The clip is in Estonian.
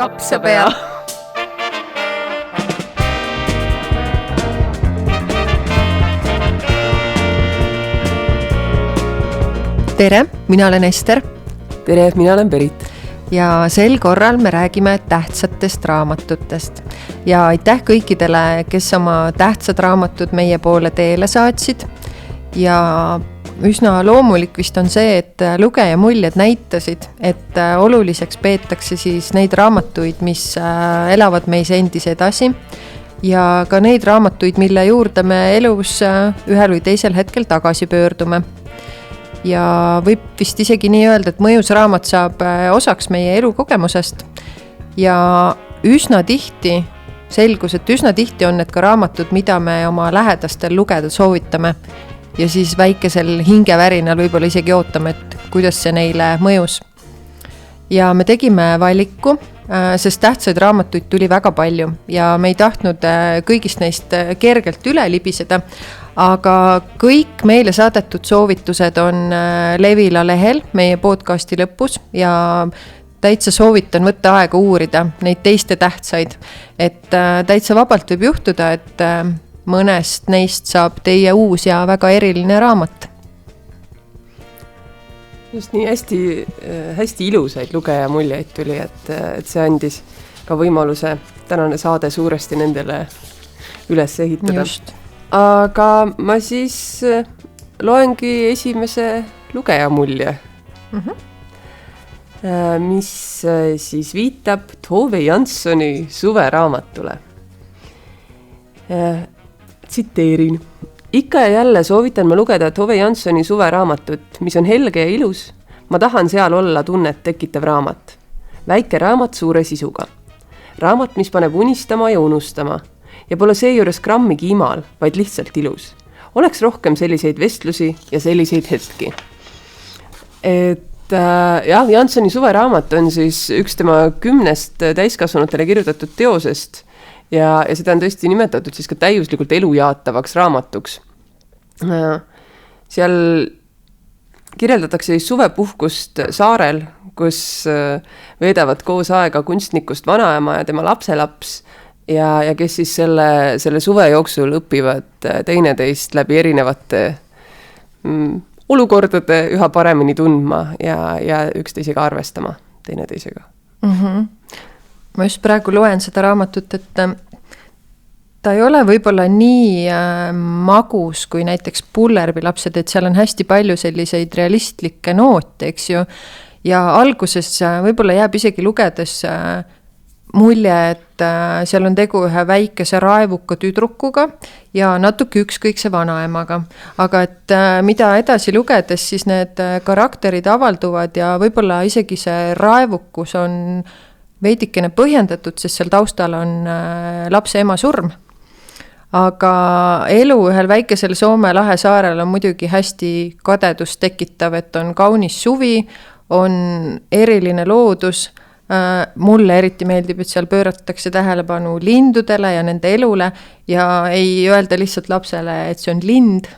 Kapsapea. Tere, mina olen Ester. Tere, mina olen Berit. Ja sel korral me räägime tähtsatest raamatutest. Ja aitäh kõikidele, kes oma tähtsad raamatud meie poole teele saatsid. Ja üsna loomulik vist on see, et lugeja muljed näitasid, et oluliseks peetakse siis neid raamatuid, mis elavad meis endis edasi. Ja ka neid raamatuid, mille juurde me elus ühel või teisel hetkel tagasi pöördume. Ja võib vist isegi nii öelda, et mõjus raamat saab osaks meie elukogemusest. Ja üsna tihti selgus, et üsna tihti on need ka raamatud, mida me oma lähedastel lugeda soovitame. Ja siis väikesel hingevärinal võib-olla isegi ootame, et kuidas see neile mõjus. Ja me tegime valiku, sest tähtsaid raamatuid tuli väga palju ja me ei tahtnud kõigist neist kergelt üle libiseda, aga kõik meile saadetud soovitused on Levila lehel meie podcasti lõpus ja täitsa soovitan võtta aega uurida neid teiste tähtsaid, et täitsa vabalt võib juhtuda, et mõnest neist saab teie uus ja väga eriline raamat. Just nii hästi ilusaid lugeja muljeid tuli, et see andis ka võimaluse tänane saade suuresti nendele üles ehitada. Just. Aga ma siis loengi esimese lugeja mulje, mis siis viitab Tove Janssoni suveraamatule. Tsiteerin. Ikka ja jälle soovitan ma lugeda Tove Janssoni suveraamatut, mis on helge ja ilus. Ma tahan seal olla tunnet tekitav raamat. Väike raamat suure sisuga. Raamat, mis paneb unistama ja unustama. Ja pole seejuures grammigi imal, vaid lihtsalt ilus. Oleks rohkem selliseid vestlusi ja selliseid hetki. Et Janssoni suveraamat on siis üks tema 10 täiskasvanutele kirjutatud teosest ja seda on tõesti nimetatud siis ka täiuslikult elujaatavaks raamatuks. Seal kirjeldatakse siis suvepuhkust saarel, kus veedavad koos aega kunstnikust vanaema ja tema lapselaps ja kes siis selle suve jooksul õpivad teineteist läbi erinevate olukordade üha paremini tundma ja üksteisega arvestama teineteisega. Ma just praegu loen seda raamatut, et ta ei ole võib-olla nii magus kui näiteks Pullerbi lapsed, et seal on hästi palju selliseid realistlikke noote, eks ju. Ja alguses võib-olla jääb isegi lugedes mulje, et seal on tegu ühe väikese raevuka tüdrukuga ja natuke ükskõikse vanaemaga. Aga et mida edasi lugedes, siis need karakterid avalduvad ja võib-olla isegi see raevukus on veidikene põhjendatud, sest seal taustal on lapse ema surm. Aga elu ühel väikesel Soome lahe saarel on muidugi hästi kadedust tekitav, et on kaunis suvi, on eriline loodus. Mulle eriti meeldib, et seal pööratakse tähelepanu lindudele ja nende elule ja ei öelda lihtsalt lapsele, et see on lind,